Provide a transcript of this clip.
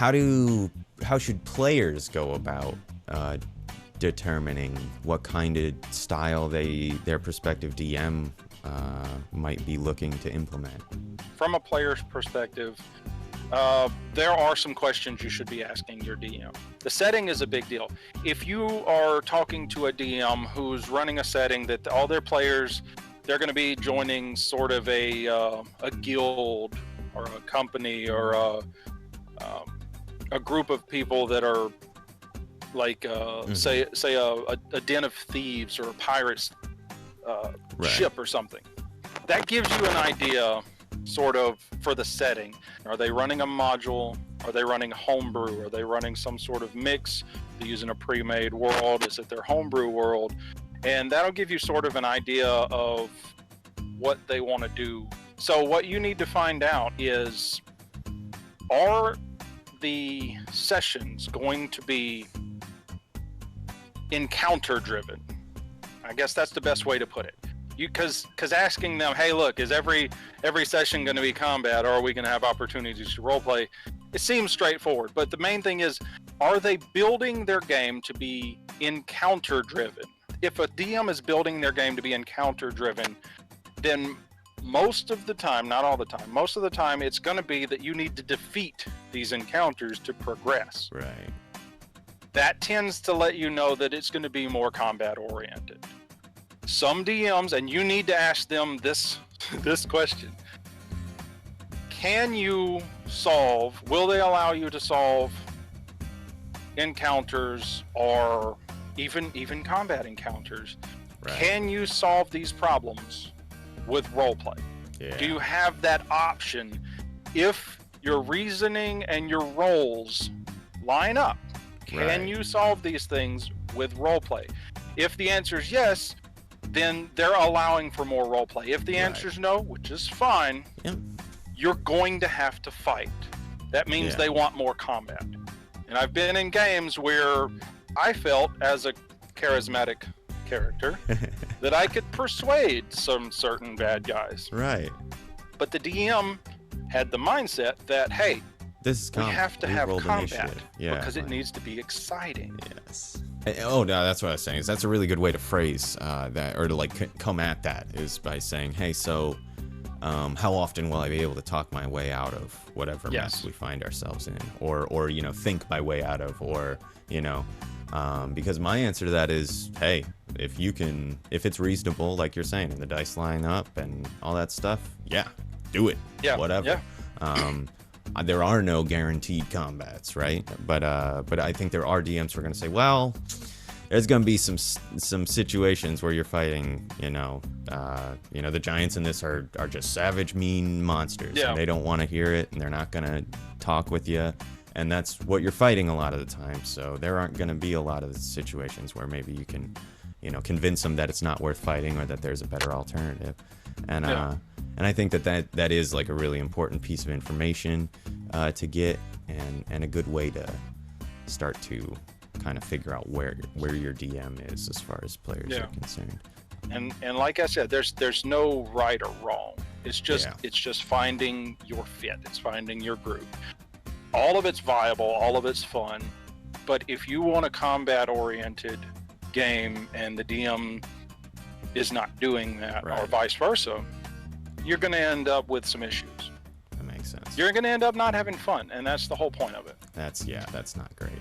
how should players go about determining what kind of style their prospective DM might be looking to implement? From a player's perspective, there are some questions you should be asking your DM. The setting is a big deal. If you are talking to a DM who's running a setting that all their players, they're going to be joining sort of a guild or a company or a group of people that are like say a den of thieves or a pirate's ship or something. That gives you an idea sort of for the setting. Are they running a module? Are they running homebrew? Are they running some sort of mix? They're using a pre-made world? Is it their homebrew world? And that'll give you sort of an idea of what they want to do. So what you need to find out is, are the sessions going to be encounter driven? I guess that's the best way to put it. Because asking them, hey, look, is every session going to be combat, or are we going to have opportunities to roleplay? It seems straightforward, but the main thing is, are they building their game to be encounter driven? If a DM is building their game to be encounter driven, then most of the time, not all the time, most of the time it's going to be that you need to defeat these encounters to progress. Right. That tends to let you know that it's going to be more combat oriented. Some DMs, and you need to ask them this question: can you solve, will they allow you to solve encounters or even combat encounters? Right. Can you solve these problems with roleplay? Yeah. Do you have that option if your reasoning and your roles line up? Can you solve these things with roleplay? If the answer is yes, then they're allowing for more roleplay. If the answer is no, which is fine, you're going to have to fight. That means they want more combat. And I've been in games where I felt, as a charismatic character, that I could persuade some certain bad guys. Right. But the DM had the mindset that, hey, this is we have to have combat because it needs to be exciting. Yes. Oh, no, that's what I was saying. Is that's a really good way to phrase that, or to like come at that, is by saying, hey, so how often will I be able to talk my way out of whatever mess we find ourselves in, or you know, think my way out of, or you know, because my answer to that is, hey, if it's reasonable, like you're saying, and the dice line up and all that stuff, do it. Whatever. There are no guaranteed combats, right? But I think there are DMs who are going to say, well, there's going to be some situations where you're fighting, the giants in this are just savage, mean monsters. And they don't want to hear it, and they're not going to talk with you. And that's what you're fighting a lot of the time. So there aren't going to be a lot of situations where maybe you can, convince them that it's not worth fighting, or that there's a better alternative. And I think that is like a really important piece of information to get, and a good way to start to kind of figure out where your DM is as far as players are concerned. And like I said, there's no right or wrong. It's just finding your fit. It's finding your group. All of it's viable. All of it's fun. But if you want a combat-oriented game and the DM is not doing that, or vice versa, you're going to end up with some issues. That makes sense. You're going to end up not having fun, and that's the whole point of it. That's not great.